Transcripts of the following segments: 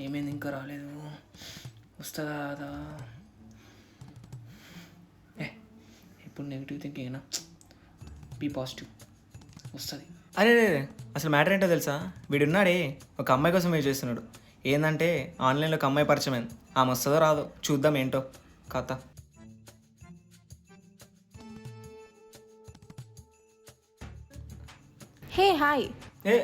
ఏమైంది ఇంకా రాలేదు, వస్తుందా రాదా? ఇప్పుడు నెగిటివ్ థింకింగ్, బీ పాజిటివ్, వస్తుంది. అరే అసలు మ్యాటర్ ఏంటో తెలుసా? వీడున్నాడే ఒక అమ్మాయి కోసం వెయిట్ చేస్తున్నాడు. ఏంటంటే ఆన్లైన్లో ఒక అమ్మాయి పరిచయమైంది. ఆమె వస్తుందో రాదో చూద్దాం ఏంటో కథ. Hey hi. ఏ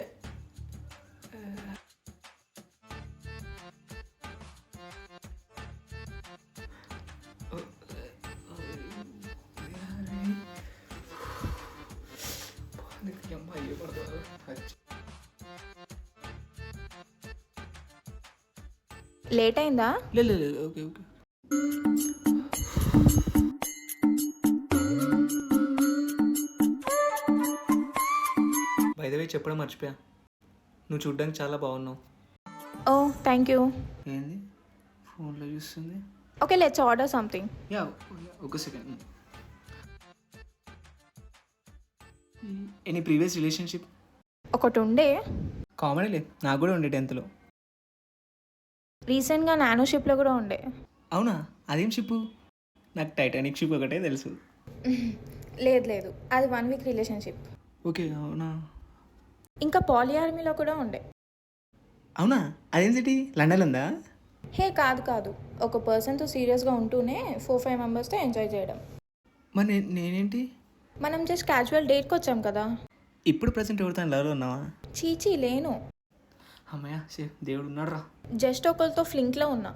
లేట్ అయిందా? లేదు okay okay. By the way చెప్పడం మర్చిపోయా, నువ్వు చూడ్డానికి చాలా బాగున్నావు. ఓ థ్యాంక్ యూ. ఏంది ఫోన్లో చూస్తుంది? Okay let's order something. Yeah ఒక సెకండ్. Any previous relationship? ఒకటి ఉండే, కామెడీ లేదు, నాకు కూడా ఉండే 10th. రీసెంట్గా నానో షిప్లో కూడా ఉండే. అవునా? అదేం షిప్? నాకు టైటానిక్ షిప్ ఒకటే తెలుసు. లేదు అది 1 వీక్ రిలేషన్షిప్. ఓకే అవునా? ఇంకా పాలి ఆర్మీలో కూడా ఉండే. అవునా? అదేం సిటీ? లండన్ ఉందా? హే కాదు, ఒక పర్సన్తో సీరియస్గా ఉంటూనే 4-5 మెంబర్స్తో ఎంజాయ్ చేయడం. మరి నేనేంటి? మనం జస్ట్ క్యాజువల్ డేట్కి వచ్చాం కదా. ఇప్పుడు ప్రజెంట్ ఎవరితో లవ్లో ఉన్నావా? చీచీ లేను, అమ్మయ్య దేవుడు ఉన్నాడు రా. జస్ట్ ఒకరితో ఫ్లింక్లో ఉన్నా.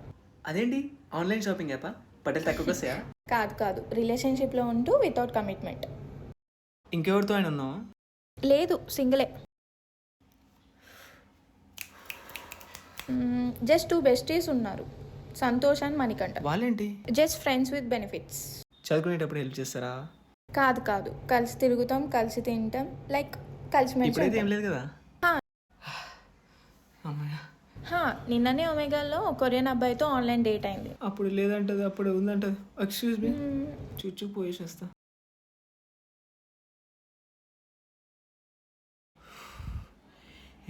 అదేంటి ఆన్లైన్ షాపింగ్ యాపా? బట్టలు తక్కువకి వస్తాయా? కాదు రిలేషన్షిప్లో ఉంటూ వితౌట్ కమిట్మెంట్. ఇంకెవరితో ఆయన ఉన్నావా? లేదు సింగిలే. జస్ట్ 2 బెస్టీస్ ఉన్నారు, సంతోష్ అండ్ మణికంఠ. వాళ్ళేంటి? Just friends with benefits. చదువుకునేటప్పుడు హెల్ప్ చేస్తారా? కాదు కలిసి తిరుగుతాం, కలిసి తింటాం, లైక్ కలిసి ఇప్పుడైతే ఏం మెలిసి. లేదు కదా. అమ్మయ్య, నిన్ననే ఒమేగాలో కొరియన్ అబ్బాయితో ఆన్లైన్ డేట్ అయింది. అప్పుడు లేదంటది, అప్పుడు ఉందంటది. ఎక్స్క్యూజ్ మీ, చూచూ పోయేసి వస్తా.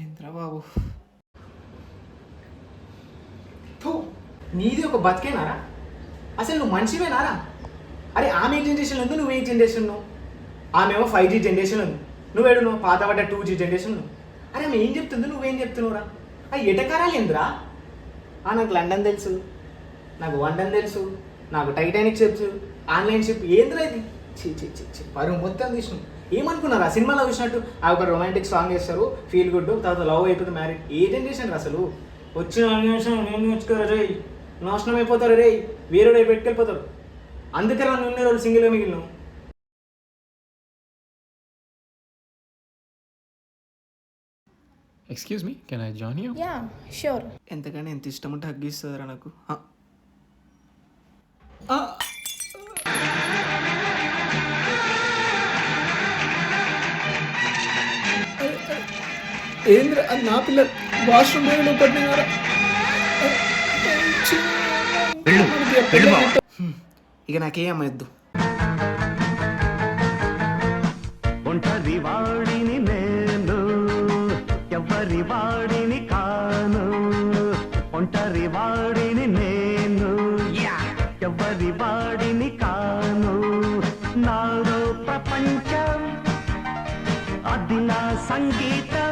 ఏంట్రా బాబు, నీది ఒక బతికేనారా? అసలు నువ్వు మనిషివేనారా? అరే ఆమె ఏ జనరేషన్లో ఉంది, నువ్వు ఏ జనరేషన్లో? ఆమెమో 5G జనరేషన్ ఉంది, నువ్వేడు నువ్వు పాత పడ్డ 2G జనరేషన్. అరే ఆమె ఏం చెప్తుంది, నువ్వేం చెప్తున్నావురా? అది ఎటకారాలు ఎందురా? నాకు లండన్ తెలుసు, నాకు లండన్ తెలుసు, నాకు టైటానిక్ తెలుసు, ఆన్లైన్ షిప్ ఏందిరా ఇది? చి పరువు మొత్తం తీసినావు. ఏమనుకున్నారా సినిమాలో చూసినట్టు? ఆ ఒక రొమాంటిక్ సాంగ్ వేస్తారు, ఫీల్ గుడ్, తర్వాత లవ్ అయిపోతుంది, మ్యారేజ్. ఏ జనరేషన్ అసలు? వచ్చిన జనరేషన్ నేను నేర్చుకోరా రే, నాశనం అయిపోతారు రే, వేరేడు పెట్టుకెళ్ళిపోతారు. అందుకే నన్ను ఉన్న రోజు సింగిల్గా మిగిలినావు. Excuse me, can I join you? Yeah sure. ఎంతకన్నా ఎంత ఇష్టం ఉంటే హగ్గిస్తుందిరా నాకు. ఏంద్రా అది నా పిల్ల, వాష్రూమ్ పోయి పట్టినారా? ఇక నాకే అమ్మద్దు. ఒంటరి వాడిని నేను, ఎవరి వాడిని కాను. ఒంటరి వాడిని నేను, ఎవరి వాడిని కాను. నాలో ప్రపంచం, అది నా సంగీతం.